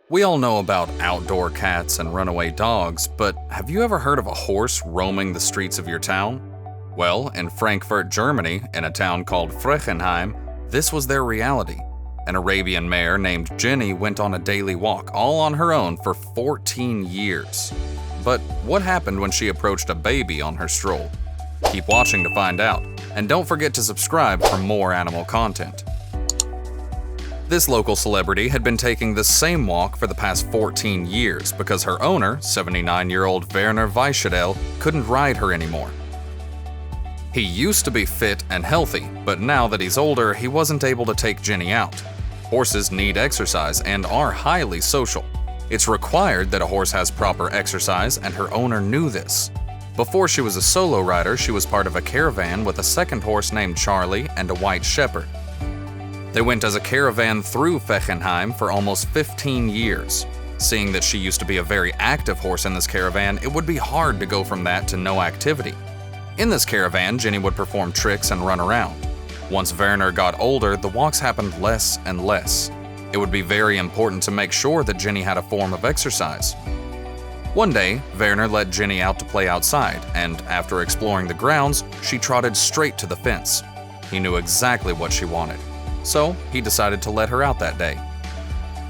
We all know about outdoor cats and runaway dogs, but have you ever heard of a horse roaming the streets of your town? Well, in Frankfurt, Germany, in a town called Frechenheim, this was their reality. An Arabian mare named Jenny went on a daily walk all on her own for 14 years. But what happened when she approached a baby on her stroll? Keep watching to find out, and don't forget to subscribe for more animal content. This local celebrity had been taking the same walk for the past 14 years because her owner, 79-year-old Werner Weichedel, couldn't ride her anymore. He used to be fit and healthy, but now that he's older, he wasn't able to take Jenny out. Horses need exercise and are highly social. It's required that a horse has proper exercise, and her owner knew this. Before she was a solo rider, she was part of a caravan with a second horse named Charlie and a white shepherd. They went as a caravan through Fechenheim for almost 15 years. Seeing that she used to be a very active horse in this caravan, it would be hard to go from that to no activity. In this caravan, Jenny would perform tricks and run around. Once Werner got older, the walks happened less and less. It would be very important to make sure that Jenny had a form of exercise. One day, Werner let Jenny out to play outside, and after exploring the grounds, she trotted straight to the fence. He knew exactly what she wanted, so he decided to let her out that day.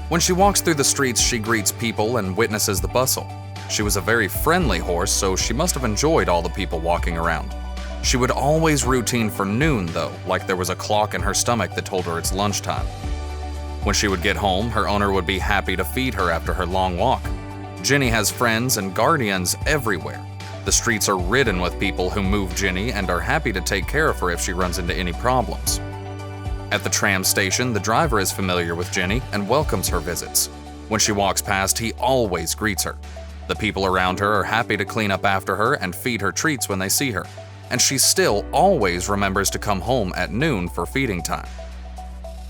When she walks through the streets, she greets people and witnesses the bustle. She was a very friendly horse, so she must have enjoyed all the people walking around. She would always routine for noon, though, like there was a clock in her stomach that told her it's lunchtime. When she would get home, her owner would be happy to feed her after her long walk. Jenny has friends and guardians everywhere. The streets are ridden with people who move Jenny and are happy to take care of her if she runs into any problems. At the tram station, the driver is familiar with Jenny and welcomes her visits. When she walks past, he always greets her. The people around her are happy to clean up after her and feed her treats when they see her. And she still always remembers to come home at noon for feeding time.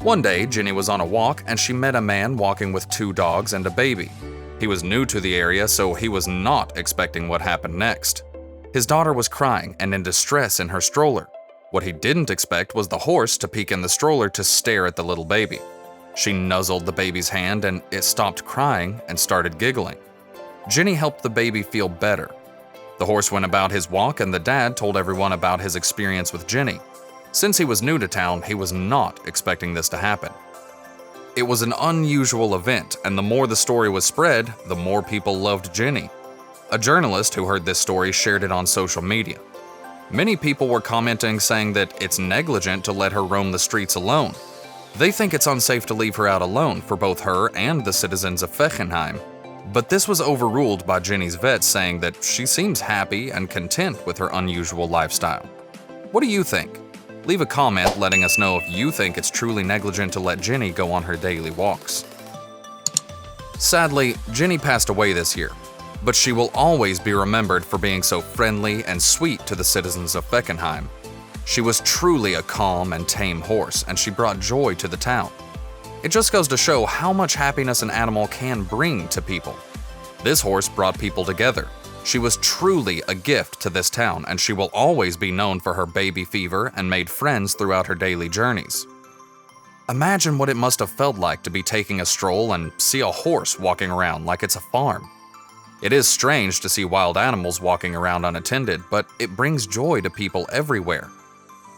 One day, Jenny was on a walk and she met a man walking with 2 dogs and a baby. He was new to the area, so he was not expecting what happened next. His daughter was crying and in distress in her stroller. What he didn't expect was the horse to peek in the stroller to stare at the little baby. She nuzzled the baby's hand and it stopped crying and started giggling. Jenny helped the baby feel better. The horse went about his walk and the dad told everyone about his experience with Jenny. Since he was new to town, he was not expecting this to happen. It was an unusual event, and the more the story was spread, the more people loved Jenny. A journalist who heard this story shared it on social media. Many people were commenting saying that it's negligent to let her roam the streets alone. They think it's unsafe to leave her out alone for both her and the citizens of Fechenheim. But this was overruled by Jenny's vet saying that she seems happy and content with her unusual lifestyle. What do you think? Leave a comment letting us know if you think it's truly negligent to let Jenny go on her daily walks. Sadly, Jenny passed away this year, but she will always be remembered for being so friendly and sweet to the citizens of Fechenheim. She was truly a calm and tame horse, and she brought joy to the town. It just goes to show how much happiness an animal can bring to people. This horse brought people together. She was truly a gift to this town, and she will always be known for her baby fever and made friends throughout her daily journeys. Imagine what it must have felt like to be taking a stroll and see a horse walking around like it's a farm. It is strange to see wild animals walking around unattended, but it brings joy to people everywhere.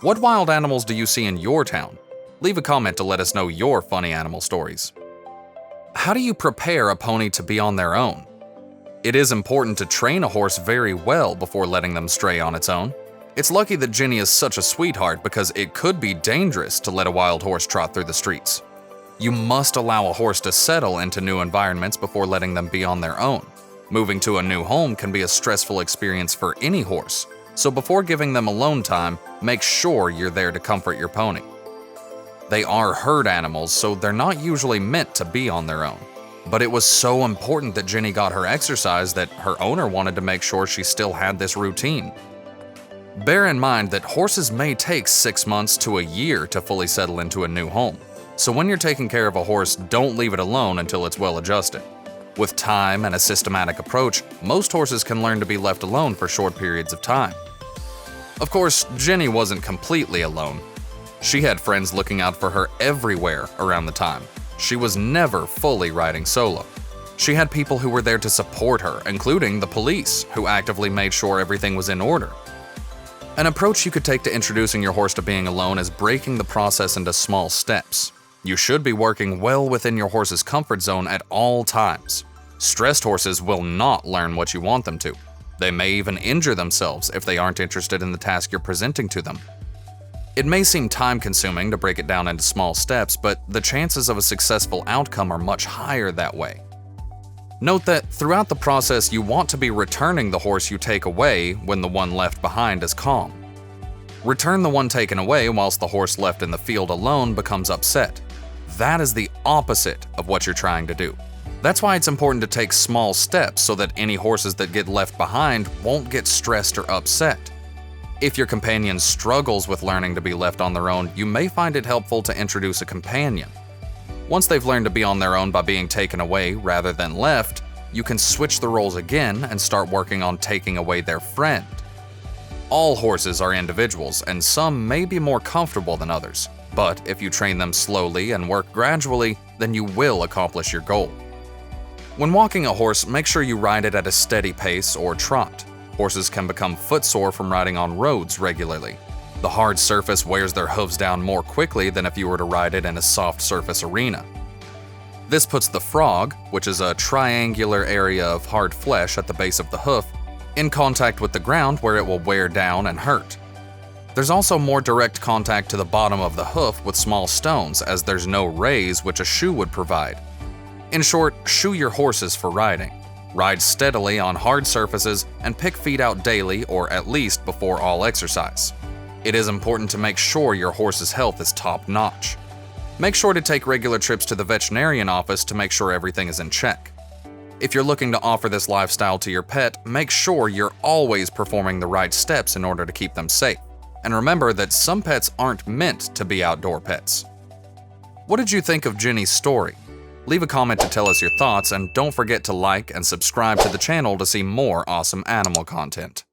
What wild animals do you see in your town? Leave a comment to let us know your funny animal stories. How do you prepare a pony to be on their own? It is important to train a horse very well before letting them stray on its own. It's lucky that Jenny is such a sweetheart because it could be dangerous to let a wild horse trot through the streets. You must allow a horse to settle into new environments before letting them be on their own. Moving to a new home can be a stressful experience for any horse, so before giving them alone time, make sure you're there to comfort your pony. They are herd animals, so they're not usually meant to be on their own. But it was so important that Jenny got her exercise that her owner wanted to make sure she still had this routine. Bear in mind that horses may take 6 months to a year to fully settle into a new home. So when you're taking care of a horse, don't leave it alone until it's well adjusted. With time and a systematic approach, most horses can learn to be left alone for short periods of time. Of course, Jenny wasn't completely alone. She had friends looking out for her everywhere around the time. She was never fully riding solo. She had people who were there to support her, including the police, who actively made sure everything was in order. An approach you could take to introducing your horse to being alone is breaking the process into small steps. You should be working well within your horse's comfort zone at all times. Stressed horses will not learn what you want them to. They may even injure themselves if they aren't interested in the task you're presenting to them. It may seem time-consuming to break it down into small steps, but the chances of a successful outcome are much higher that way. Note that throughout the process, you want to be returning the horse you take away when the one left behind is calm. Return the one taken away whilst the horse left in the field alone becomes upset. That is the opposite of what you're trying to do. That's why it's important to take small steps so that any horses that get left behind won't get stressed or upset. If your companion struggles with learning to be left on their own, you may find it helpful to introduce a companion. Once they've learned to be on their own by being taken away rather than left, you can switch the roles again and start working on taking away their friend. All horses are individuals, and some may be more comfortable than others, but if you train them slowly and work gradually, then you will accomplish your goal. When walking a horse, make sure you ride it at a steady pace or trot. Horses can become footsore from riding on roads regularly. The hard surface wears their hooves down more quickly than if you were to ride it in a soft surface arena. This puts the frog, which is a triangular area of hard flesh at the base of the hoof, in contact with the ground where it will wear down and hurt. There's also more direct contact to the bottom of the hoof with small stones, as there's no raise which a shoe would provide. In short, shoe your horses for riding. Ride steadily on hard surfaces and pick feet out daily or at least before all exercise. It is important to make sure your horse's health is top-notch. Make sure to take regular trips to the veterinarian office to make sure everything is in check. If you're looking to offer this lifestyle to your pet, make sure you're always performing the right steps in order to keep them safe. And remember that some pets aren't meant to be outdoor pets. What did you think of Jenny's story? Leave a comment to tell us your thoughts, and don't forget to like and subscribe to the channel to see more awesome animal content.